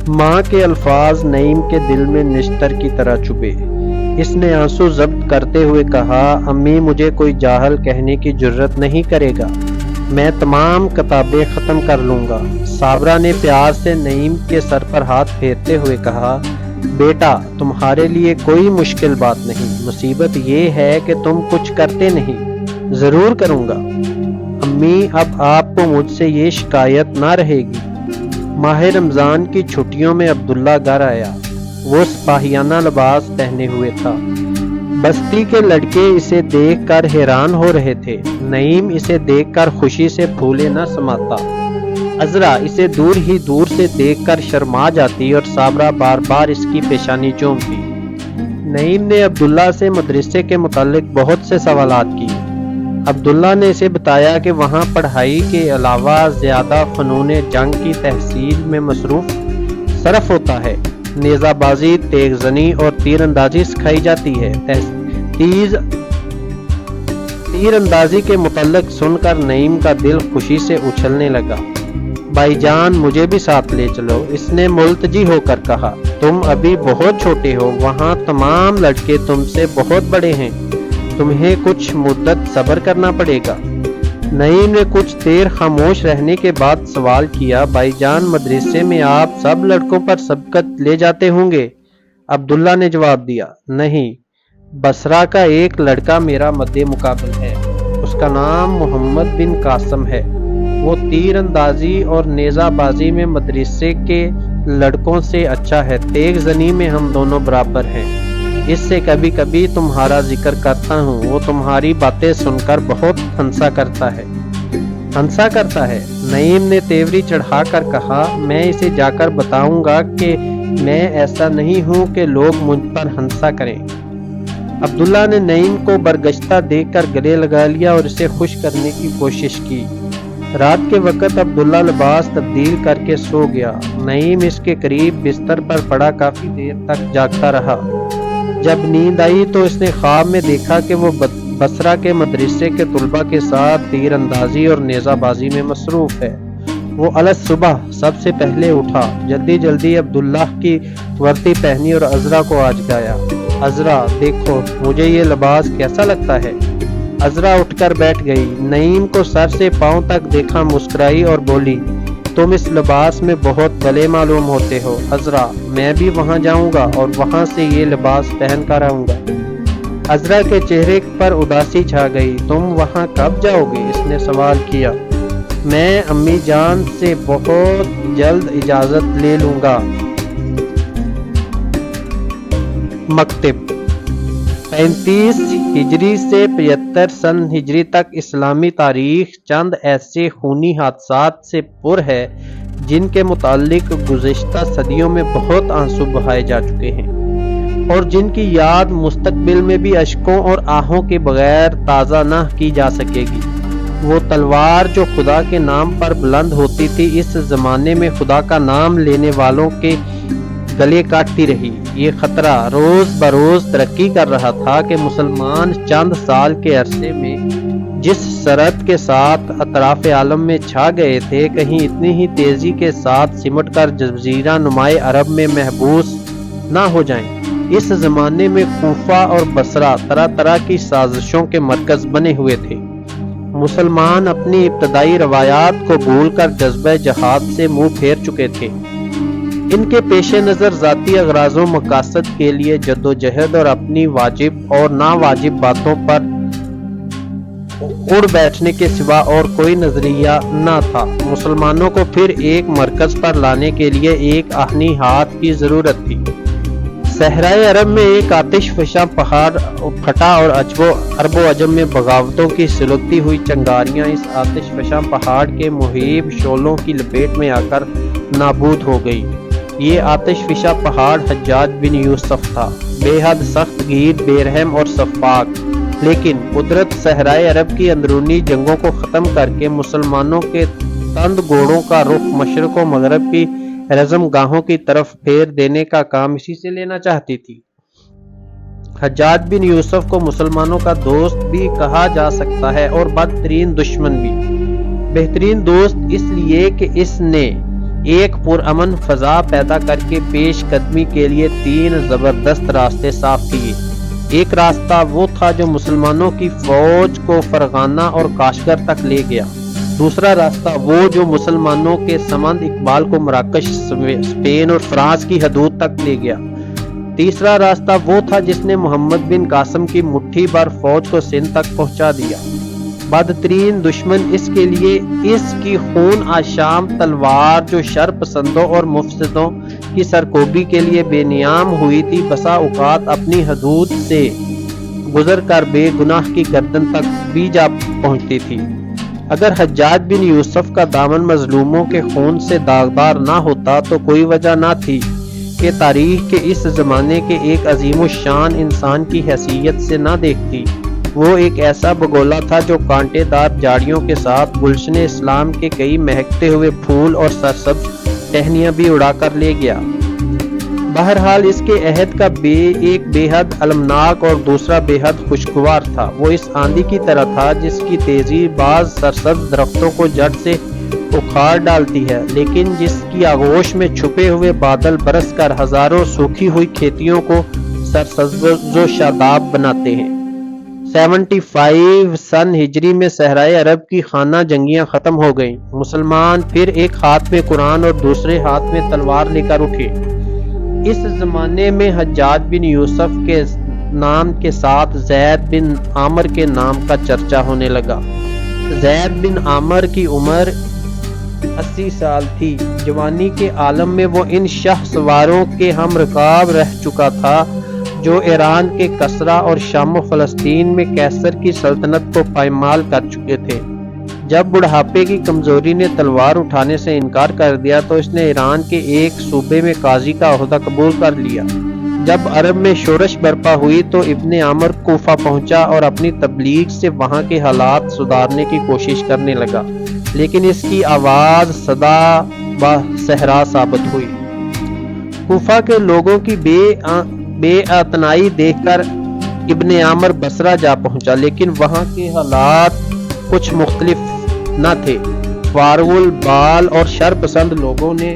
ماں کے الفاظ نعیم کے دل میں نشتر کی طرح چبھے۔ اس نے آنسو ضبط کرتے ہوئے کہا، امی مجھے کوئی جاہل کہنے کی جرت نہیں کرے گا، میں تمام کتابیں ختم کر لوں گا۔ صابرہ نے پیار سے نعیم کے سر پر ہاتھ پھیرتے ہوئے کہا، بیٹا تمہارے لیے کوئی مشکل بات نہیں، مصیبت یہ ہے کہ تم کچھ کرتے نہیں۔ ضرور کروں گا امی، اب آپ کو مجھ سے یہ شکایت نہ رہے گی۔ ماہ رمضان کی چھٹیوں میں عبداللہ گھر آیا۔ وہ سپاہیانہ لباس پہنے ہوئے تھا۔ بستی کے لڑکے اسے دیکھ کر حیران ہو رہے تھے۔ نعیم اسے دیکھ کر خوشی سے پھولے نہ سماتا۔ عذرا اسے دور ہی دور سے دیکھ کر شرما جاتی اور صابرہ بار بار اس کی پیشانی چومتی۔ نعیم نے عبداللہ سے مدرسے کے متعلق بہت سے سوالات کیے۔ عبداللہ نے اسے بتایا کہ وہاں پڑھائی کے علاوہ زیادہ فنون جنگ کی تحصیل میں مصروف صرف ہوتا ہے۔ نیزہ بازی، تیغ زنی اور تیر اندازی سکھائی جاتی ہے۔ تیر اندازی کے متعلق سن کر نعیم کا دل خوشی سے اچھلنے لگا۔ بھائی جان مجھے بھی ساتھ لے چلو، اس نے ملتجی ہو کر کہا۔ تم ابھی بہت چھوٹے ہو، وہاں تمام لڑکے تم سے بہت بڑے ہیں، تمہیں کچھ مدت صبر کرنا پڑے گا۔ نعیم نے کچھ دیر خاموش رہنے کے بعد سوال کیا، بھائی جان مدرسے میں آپ سب لڑکوں پر سبقت لے جاتے ہوں گے؟ عبداللہ نے جواب دیا، نہیں، بصرہ کا ایک لڑکا میرا مد مقابل ہے، اس کا نام محمد بن قاسم ہے، وہ تیر اندازی اور نیزہ بازی میں مدرسے کے لڑکوں سے اچھا ہے، تیغ زنی میں ہم دونوں برابر ہیں، اس سے کبھی کبھی تمہارا ذکر کرتا ہوں، وہ تمہاری باتیں سن کر بہت ہنسا کرتا ہے۔ نعیم نے تیوری چڑھا کر کہا، میں اسے جا کر بتاؤں گا کہ میں ایسا نہیں ہوں کہ لوگ مجھ پر ہنسا کریں۔ عبداللہ نے نعیم کو برگشتہ دیکھ کر گلے لگا لیا اور اسے خوش کرنے کی کوشش کی۔ رات کے وقت عبداللہ لباس تبدیل کر کے سو گیا۔ نعیم اس کے قریب بستر پر پڑا کافی دیر تک جاگتا رہا۔ جب نیند آئی تو اس نے خواب میں دیکھا کہ وہ بصرہ کے مدرسے کے طلباء کے ساتھ تیر اندازی اور نیزہ بازی میں مصروف ہے۔ وہ الصبح سب سے پہلے اٹھا، جلدی جلدی عبداللہ کی وردی پہنی اور عذرا کو آ جگایا۔ عذرا دیکھو مجھے یہ لباس کیسا لگتا ہے؟ عذرا اٹھ کر بیٹھ گئی، نعیم کو سر سے پاؤں تک دیکھا، مسکرائی اور بولی، تم اس لباس میں بہت بھلے معلوم ہوتے ہو عذرا، میں بھی وہاں جاؤں گا اور وہاں سے یہ لباس پہن کر آؤں گا۔ عذرا کے چہرے پر اداسی چھا گئی۔ تم وہاں کب جاؤ گے؟ اس نے سوال کیا۔ میں امی جان سے بہت جلد اجازت لے لوں گا۔ مکتب 35 ہجری سے 75 سن ہجری تک اسلامی تاریخ چند ایسے خونی حادثات سے پر ہے جن کے متعلق گزشتہ صدیوں میں بہت آنسو بہائے جا چکے ہیں اور جن کی یاد مستقبل میں بھی اشکوں اور آہوں کے بغیر تازہ نہ کی جا سکے گی۔ وہ تلوار جو خدا کے نام پر بلند ہوتی تھی اس زمانے میں خدا کا نام لینے والوں کے گلے کاٹتی رہی۔ یہ خطرہ روز بروز ترقی کر رہا تھا کہ مسلمان چند سال کے عرصے میں جس سرعت کے ساتھ اطراف عالم میں چھا گئے تھے، کہیں اتنی ہی تیزی کے ساتھ سمٹ کر جزیرہ نمائے عرب میں محبوس نہ ہو جائیں۔ اس زمانے میں کوفہ اور بصرہ طرح طرح کی سازشوں کے مرکز بنے ہوئے تھے۔ مسلمان اپنی ابتدائی روایات کو بھول کر جذبہ جہاد سے منہ پھیر چکے تھے۔ ان کے پیش نظر ذاتی اغراض و مقاصد کے لیے جدوجہد اور اپنی واجب اور ناواجب باتوں پر اڑ بیٹھنے کے سوا اور کوئی نظریہ نہ تھا۔ مسلمانوں کو پھر ایک مرکز پر لانے کے لیے ایک آہنی ہاتھ کی ضرورت تھی۔ صحرائے عرب میں ایک آتش فشاں پہاڑ پھٹا اور عرب و عجم میں بغاوتوں کی سلگتی ہوئی چنگاریاں اس آتش فشاں پہاڑ کے مہیب شعلوں کی لپیٹ میں آ کر نابود ہو گئی۔ یہ آتش فشاں پہاڑ حجاج بن یوسف تھا، بے حد سخت گیر، بے رحم اور سفاک، لیکن قدرت صحرائے عرب کی اندرونی جنگوں کو ختم کر کے مسلمانوں کے تند گھوڑوں کا رخ مشرق و مغرب کی رزم گاہوں کی طرف پھیر دینے کا کام اسی سے لینا چاہتی تھی۔ حجاج بن یوسف کو مسلمانوں کا دوست بھی کہا جا سکتا ہے اور بدترین دشمن بھی۔ بہترین دوست اس لیے کہ اس نے ایک پرامن فضا پیدا کر کے پیش قدمی کے لیے 3 زبردست راستے صاف کیے۔ ایک راستہ وہ تھا جو مسلمانوں کی فوج کو فرغانہ اور کاشغر تک لے گیا۔ دوسرا راستہ وہ جو مسلمانوں کے سمند اقبال کو مراکش، اسپین اور فرانس کی حدود تک لے گیا۔ تیسرا راستہ وہ تھا جس نے محمد بن قاسم کی مٹھی بھر فوج کو سندھ تک پہنچا دیا۔ بدترین دشمن اس کے لیے اس کی خون آشام تلوار جو شر پسندوں اور مفسدوں کی سرکوبی کے لیے بے نیام ہوئی تھی، بسا اوقات اپنی حدود سے گزر کر بے گناہ کی گردن تک بھی جا پہنچتی تھی۔ اگر حجاج بن یوسف کا دامن مظلوموں کے خون سے داغدار نہ ہوتا تو کوئی وجہ نہ تھی کہ تاریخ کے اس زمانے کے ایک عظیم الشان انسان کی حیثیت سے نہ دیکھتی۔ وہ ایک ایسا بگولا تھا جو کانٹے دار جھاڑیوں کے ساتھ گلشن اسلام کے کئی مہکتے ہوئے پھول اور سرسبز ٹہنیاں بھی اڑا کر لے گیا۔ بہرحال اس کے عہد کا ایک بے حد المناک اور دوسرا بے حد خوشگوار تھا۔ وہ اس آندھی کی طرح تھا جس کی تیزی بعض سرسبز درختوں کو جڑ سے اکھاڑ ڈالتی ہے، لیکن جس کی آغوش میں چھپے ہوئے بادل برس کر ہزاروں سوکھی ہوئی کھیتیوں کو سرسبز و شاداب بناتے ہیں۔ 75 سن ہجری میں صحرائے عرب کی خانہ جنگیاں ختم ہو گئیں۔ مسلمان پھر ایک ہاتھ میں قرآن اور دوسرے ہاتھ میں تلوار لے کر اٹھے۔ اس زمانے میں حجاج بن یوسف کے نام کے ساتھ زید بن عامر کے نام کا چرچا ہونے لگا۔ زید بن عامر کی عمر 80 سال تھی۔ جوانی کے عالم میں وہ ان شاہ سواروں کے ہم رکاب رہ چکا تھا جو ایران کے کسرا اور شام و فلسطین میں قیصر کی سلطنت کو پائمال کر چکے تھے۔ جب بڑھاپے کی کمزوری نے تلوار اٹھانے سے انکار کر دیا تو اس نے ایران کے ایک صوبے میں قاضی کا عہدہ قبول کر لیا۔ جب عرب میں شورش برپا ہوئی تو ابن عامر کوفہ پہنچا اور اپنی تبلیغ سے وہاں کے حالات سدھارنے کی کوشش کرنے لگا، لیکن اس کی آواز صدا با صحرا ثابت ہوئی۔ کوفہ کے لوگوں کی بے اعتنائی دیکھ کر ابن عامر بصرہ جا پہنچا، لیکن وہاں کے حالات کچھ مختلف نہ تھے۔ فارغ البال اور شر پسند لوگوں نے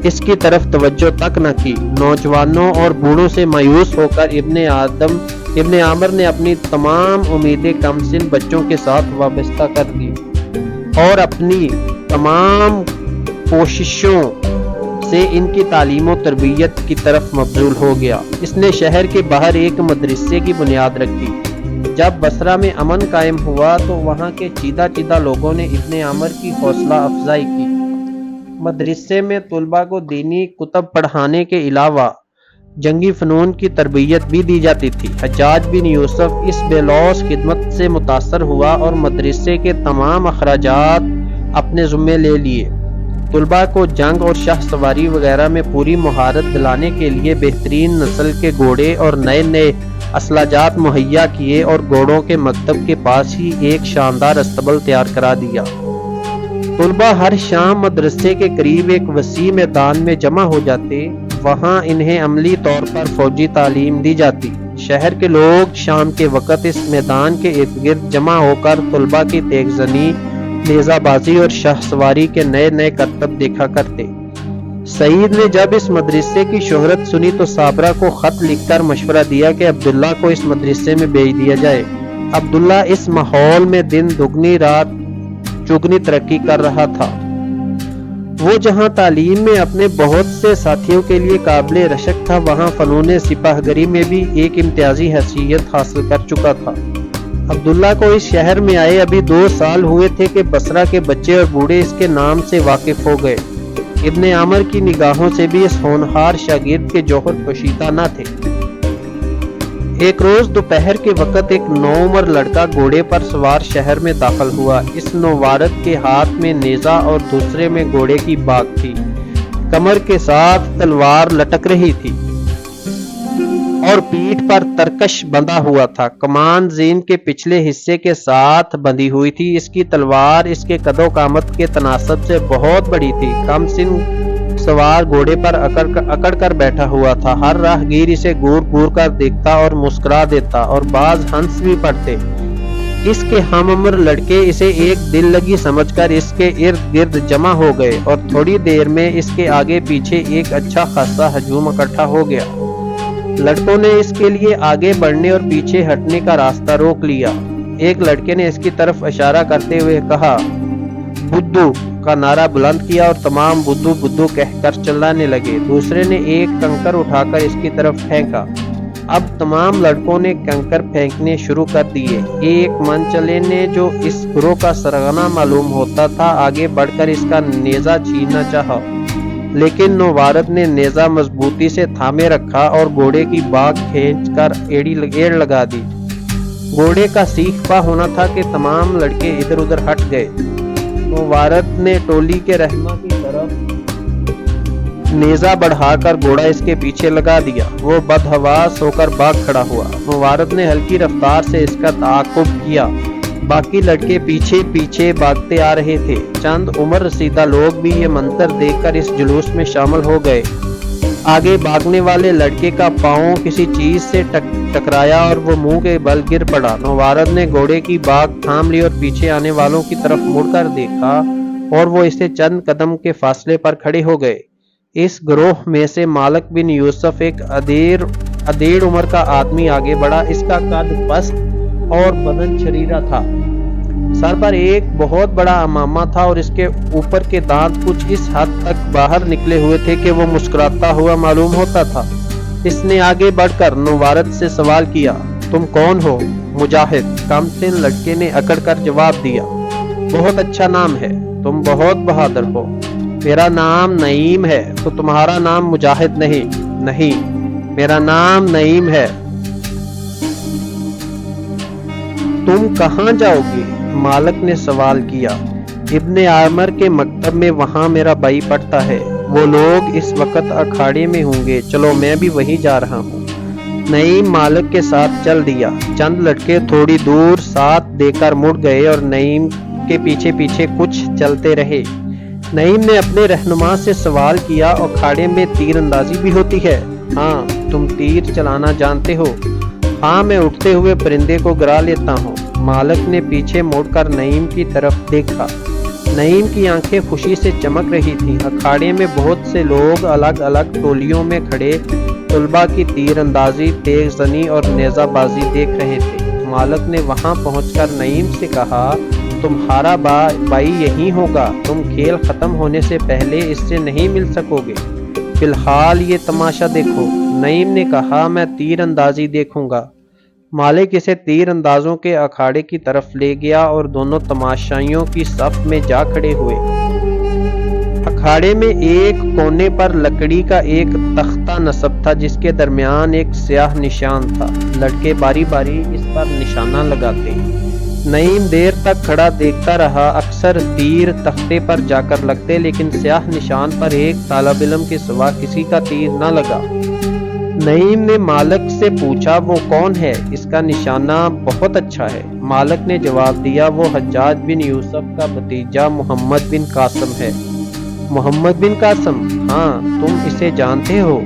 اس کی طرف توجہ تک نہ کی۔ نوجوانوں اور بوڑھوں سے مایوس ہو کر ابن عامر نے اپنی تمام امیدیں کم سن بچوں کے ساتھ وابستہ کر دی اور اپنی تمام کوششوں سے ان کی تعلیم و تربیت کی طرف مبذول ہو گیا۔ اس نے شہر کے باہر ایک مدرسے کی بنیاد رکھی۔ جب بصرہ میں امن قائم ہوا تو وہاں کے چیدہ لوگوں نے ابن عامر کی حوصلہ افزائی کی۔ مدرسے میں طلباء کو دینی کتب پڑھانے کے علاوہ جنگی فنون کی تربیت بھی دی جاتی تھی۔ حجاج بن یوسف اس بے لوث خدمت سے متاثر ہوا اور مدرسے کے تمام اخراجات اپنے ذمے لے لیے۔ طلباء کو جنگ اور شاہ سواری وغیرہ میں پوری مہارت دلانے کے لیے بہترین نسل کے گھوڑے اور نئے اسلحات مہیا کیے اور گھوڑوں کے مکتب کے پاس ہی ایک شاندار استبل تیار کرا دیا۔ طلباء ہر شام مدرسے کے قریب ایک وسیع میدان میں جمع ہو جاتے، وہاں انہیں عملی طور پر فوجی تعلیم دی جاتی۔ شہر کے لوگ شام کے وقت اس میدان کے ارد گرد جمع ہو کر طلباء کی تیز زنی، نیزہ بازی اور شاہ سواری کے نئے کرتب دیکھا کرتے۔ سعید نے جب اس مدرسے کی شہرت سنی تو صابرہ کو خط لکھ کر مشورہ دیا کہ عبداللہ کو اس مدرسے میں بھیج دیا جائے۔ عبداللہ اس ماحول میں دن دگنی رات چگنی ترقی کر رہا تھا۔ وہ جہاں تعلیم میں اپنے بہت سے ساتھیوں کے لیے قابل رشک تھا، وہاں فنون سپاہ گری میں بھی ایک امتیازی حیثیت حاصل کر چکا تھا۔ عبداللہ کو اس شہر میں آئے ابھی 2 سال ہوئے تھے کہ بصرہ کے بچے اور بوڑھے اس کے نام سے واقف ہو گئے۔ ابن عامر کی نگاہوں سے بھی اس ہونہار شاگرد کے جوہر پوشیدہ نہ تھے۔ ایک روز دوپہر کے وقت ایک نوعمر لڑکا گھوڑے پر سوار شہر میں داخل ہوا۔ اس نوورد کے ہاتھ میں نیزہ اور دوسرے میں گھوڑے کی باگ تھی۔ کمر کے ساتھ تلوار لٹک رہی تھی اور پیٹھ پر ترکش بندھا ہوا تھا۔ کمان زین کے پچھلے حصے کے ساتھ بندھی ہوئی تھی۔ اس کی تلوار اس کے قد و قامت کے تناسب سے بہت بڑی تھی۔ کم سن سوار گھوڑے پر اکڑ کر بیٹھا ہوا تھا۔ ہر راہگیر اسے گور گور کر دیکھتا اور مسکرا دیتا اور بعض ہنس بھی پڑتے۔ اس کے ہم عمر لڑکے اسے ایک دل لگی سمجھ کر اس کے ارد گرد جمع ہو گئے اور تھوڑی دیر میں اس کے آگے پیچھے ایک اچھا خاصا ہجوم اکٹھا ہو گیا۔ لڑکوں نے اس کے لیے آگے بڑھنے اور پیچھے ہٹنے کا راستہ روک لیا۔ ایک لڑکے نے اس کی طرف اشارہ کرتے ہوئے کہا، بدھو کا نعرہ بلند کیا اور تمام بدھو بدھو کہہ کر چلانے لگے۔ دوسرے نے ایک کنکر اٹھا کر اس کی طرف پھینکا۔ اب تمام لڑکوں نے کنکر پھینکنے شروع کر دیے۔ ایک من چلے نے جو اس گروہ کا سرغنہ معلوم ہوتا تھا آگے بڑھ کر اس کا نیزہ چھیننا چاہا، لیکن نوارد نے نیزہ مضبوطی سے تھامے رکھا اور گھوڑے کی باگ کھینچ کر ایڑ لگا دی۔ گھوڑے کا سیخ پا ہونا تھا کہ تمام لڑکے ادھر ادھر ہٹ گئے۔ نوارد نے ٹولی کے رہنما کی طرف نیزہ بڑھا کر گھوڑا اس کے پیچھے لگا دیا۔ وہ بدحواس ہو کر بھاگ کھڑا ہوا۔ نوارد نے ہلکی رفتار سے اس کا تعاقب کیا۔ باقی لڑکے پیچھے پیچھے بھاگتے آ رہے تھے۔ چند عمر رسیدہ لوگ بھی یہ منظر دیکھ کر اس جلوس میں شامل ہو گئے۔ آگے بھاگنے والے لڑکے کا پاؤں کسی چیز سے ٹکرایا اور وہ منہ کے بل گر پڑا۔ نوارد نے گھوڑے کی باگ تھام لی اور پیچھے آنے والوں کی طرف مڑ کر دیکھا اور وہ اسے چند قدم کے فاصلے پر کھڑے ہو گئے۔ اس گروہ میں سے مالک بن یوسف ایک ادھیڑ عمر کا آدمی آگے بڑھا۔ اس کا قد پست اور بدن شریرہ تھا۔ سر پر ایک بہت بڑا عمامہ تھا اور اس کے اوپر کے دانت کچھ اس حد تک باہر نکلے ہوئے تھے کہ وہ مسکراتا ہوا معلوم ہوتا تھا۔ اس نے آگے بڑھ کر نوارد سے سوال کیا، تم کون ہو؟ مجاہد، کم سن لڑکے نے اکڑ کر جواب دیا۔ بہت اچھا نام ہے، تم بہت بہادر ہو۔ میرا نام نعیم ہے۔ تو تمہارا نام مجاہد نہیں؟ نہیں، میرا نام نعیم ہے۔ تم کہاں جاؤ گے؟ مالک نے سوال کیا۔ ابن عامر کے مکتب میں، وہاں میرا بھائی پڑھتا ہے۔ وہ لوگ اس وقت اکھاڑے میں ہوں گے، چلو میں بھی وہیں جا رہا ہوں۔ نعیم مالک کے ساتھ چل دیا۔ چند لڑکے تھوڑی دور ساتھ دے کر مڑ گئے اور نعیم کے پیچھے پیچھے کچھ چلتے رہے۔ نعیم نے اپنے رہنما سے سوال کیا، اکھاڑے میں تیر اندازی بھی ہوتی ہے؟ ہاں، تم تیر چلانا جانتے ہو؟ ہاں، میں اٹھتے ہوئے پرندے کو گرا لیتا ہوں۔ مالک نے پیچھے مڑ کر نعیم کی طرف دیکھا۔ نعیم کی آنکھیں خوشی سے چمک رہی تھیں۔ اکھاڑے میں بہت سے لوگ الگ الگ ٹولیوں میں کھڑے طلباء کی تیر اندازی، تیز زنی اور نیزہ بازی دیکھ رہے تھے۔ مالک نے وہاں پہنچ کر نعیم سے کہا، تمہارا بھائی یہی ہوگا، تم کھیل ختم ہونے سے پہلے اس سے نہیں مل سکو گے۔ فی الحال یہ تماشا دیکھو۔ نعیم نے کہا، میں تیر اندازی دیکھوں گا۔ مالک اسے تیر اندازوں کے اکھاڑے کی طرف لے گیا اور دونوں تماشائیوں کی صف میں جا کھڑے ہوئے۔ اکھاڑے میں ایک کونے پر لکڑی کا ایک تختہ نصب تھا جس کے درمیان ایک سیاہ نشان تھا۔ لڑکے باری باری اس پر نشانہ لگاتے۔ نعیم دیر تک کھڑا دیکھتا رہا۔ اکثر تیر تختے پر جا کر لگتے، لیکن سیاہ نشان پر ایک طالب علم کے سوا کسی کا تیر نہ لگا۔ نعیم نے مالک سے پوچھا، وہ کون ہے؟ اس کا نشانہ بہت اچھا ہے۔ مالک نے جواب دیا، وہ حجاج بن یوسف کا بھتیجا محمد بن قاسم ہے۔ محمد بن قاسم؟ ہاں، تم اسے جانتے ہو؟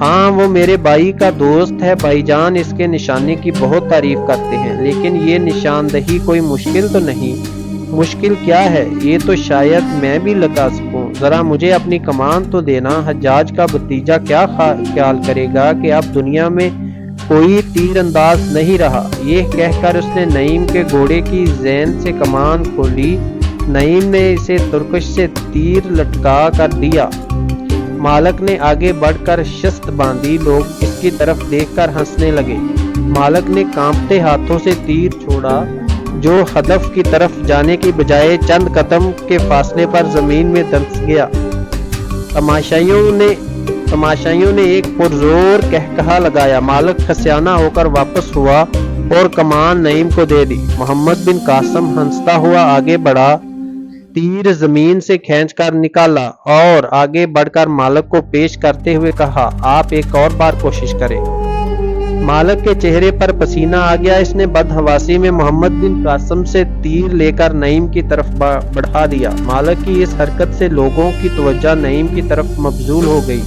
ہاں، وہ میرے بھائی کا دوست ہے۔ بھائی جان اس کے نشانے کی بہت تعریف کرتے ہیں، لیکن یہ نشاندہی کوئی مشکل تو نہیں؟ مشکل کیا ہے؟ یہ تو شاید میں بھی لگا سکوں۔ ذرا مجھے اپنی کمان تو دینا۔ حجاج کا بھتیجا کیا خیال کرے گا کہ اب دنیا میں کوئی تیر انداز نہیں رہا۔ یہ کہہ کر اس نے نعیم کے گھوڑے کی زین سے کمان کھولی۔ نعیم نے اسے ترکش سے تیر لٹکا کر دیا۔ مالک نے آگے بڑھ کر شست باندھی۔ لوگ اس کی طرف دیکھ کر ہنسنے لگے۔ مالک نے کانپتے ہاتھوں سے تیر چھوڑا جو ہدف کی طرف جانے کی بجائے چند قدم کے فاصلے پر زمین میں دھنس گیا۔ تماشائیوں نے ایک پرزور کہکہا لگایا۔ مالک خسیانہ ہو کر واپس ہوا اور کمان نعیم کو دے دی۔ محمد بن قاسم ہنستا ہوا آگے بڑھا، تیر زمین سے کھینچ کر نکالا اور آگے بڑھ کر مالک کو پیش کرتے ہوئے کہا، آپ ایک اور بار کوشش کریں۔ مالک کے چہرے پر پسینہ آ گیا۔ اس نے بدحواسی میں محمد بن قاسم سے تیر لے کر نعیم کی طرف بڑھا دیا۔ مالک کی اس حرکت سے لوگوں کی توجہ نعیم کی طرف مبذول ہو گئی۔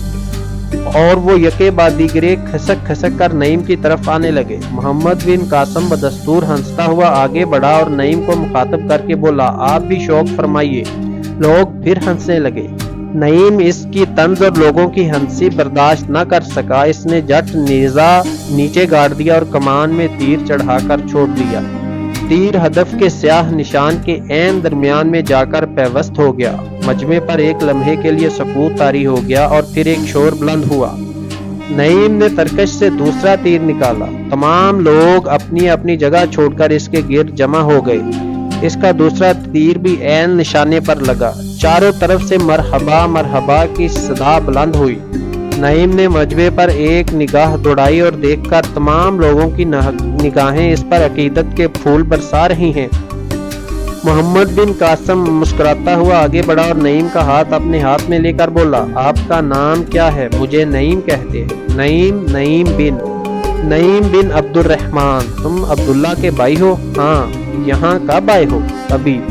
اور وہ یکے بعد دیگرے کھسک کھسک کر نعیم کی طرف آنے لگے۔ محمد بن قاسم بدستور ہنستا ہوا آگے بڑھا اور نعیم کو مخاطب کر کے بولا، آپ بھی شوق فرمائیے۔ لوگ پھر ہنسنے لگے۔ نعیم اس کی طنز اور لوگوں کی ہنسی برداشت نہ کر سکا۔ اس نے جٹ نیزہ نیچے گاڑ دیا اور کمان میں تیر چڑھا کر چھوڑ دیا۔ تیر ہدف کے سیاہ نشان کے عین درمیان میں جا کر پیوست ہو گیا۔ مجمع پر ایک لمحے کے لیے سکوت طاری ہو گیا اور پھر ایک شور بلند ہوا۔ نعیم نے ترکش سے دوسرا تیر نکالا۔ تمام لوگ اپنی اپنی جگہ چھوڑ کر اس کے گرد جمع ہو گئے۔ اس کا دوسرا تیر بھی عین نشانے پر لگا۔ چاروں طرف سے مرحبا مرحبا کی صدا بلند ہوئی۔ نعیم نے مجمع پر ایک نگاہ دوڑائی اور دیکھ کر تمام لوگوں کی نگاہیں اس پر عقیدت کے پھول برسا رہی ہیں۔ محمد بن قاسم مسکراتا ہوا آگے بڑھا اور نعیم کا ہاتھ اپنے ہاتھ میں لے کر بولا، آپ کا نام کیا ہے؟ مجھے نعیم کہتے ہیں۔ نعیم بن عبد الرحمن۔ تم عبداللہ کے بھائی ہو؟ ہاں۔ یہاں کب آئے ہو؟ ابھی۔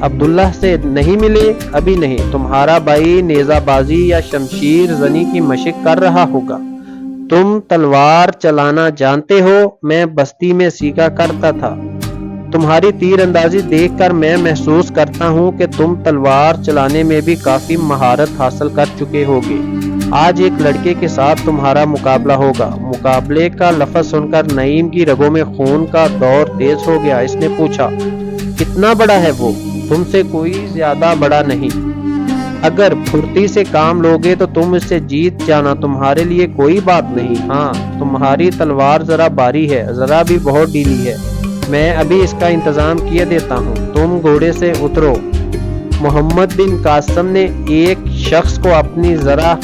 عبداللہ سے نہیں ملے؟ ابھی نہیں۔ تمہارا بھائی نیزہ بازی یا شمشیر زنی کی مشق کر رہا ہوگا۔ تم تلوار چلانا جانتے ہو؟ میں بستی میں سیکھا کرتا تھا۔ تمہاری تیر اندازی دیکھ کر میں محسوس کرتا ہوں کہ تم تلوار چلانے میں بھی کافی مہارت حاصل کر چکے ہوگے۔ آج ایک لڑکے کے ساتھ تمہارا مقابلہ ہوگا۔ مقابلے کا لفظ سن کر نعیم کی رگوں میں خون کا دور تیز ہو گیا۔ اس نے پوچھا، کتنا بڑا ہے وہ؟ تم سے کوئی زیادہ بڑا نہیں۔ اگر پھرتی سے کام لوگے تو تم اس سے جیت جانا تمہارے لیے کوئی بات نہیں۔ ہاں، تمہاری تلوار ذرا باری ہے، ذرا بھی بہت ڈھیلی ہے۔ میں ابھی اس کا انتظام کیے دیتا ہوں۔ تم گھوڑے سے اترو۔ محمد بن قاسم نے ایک شخص کو اپنی ذرا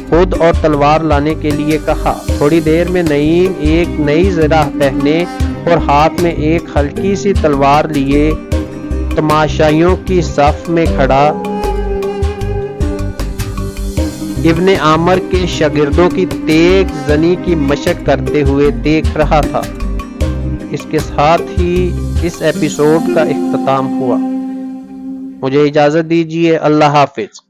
خود اور تلوار لانے کے لیے کہا۔ تھوڑی دیر میں نعیم ایک نئی زرہ پہنے اور ہاتھ میں ایک ہلکی سی تلوار لیے تماشائیوں کی صف میں کھڑا ابن عامر کے شاگردوں کی تیز زنی کی مشق کرتے ہوئے دیکھ رہا تھا۔ اس کے ساتھ ہی اس ایپیسوڈ کا اختتام ہوا۔ مجھے اجازت دیجیے۔ اللہ حافظ۔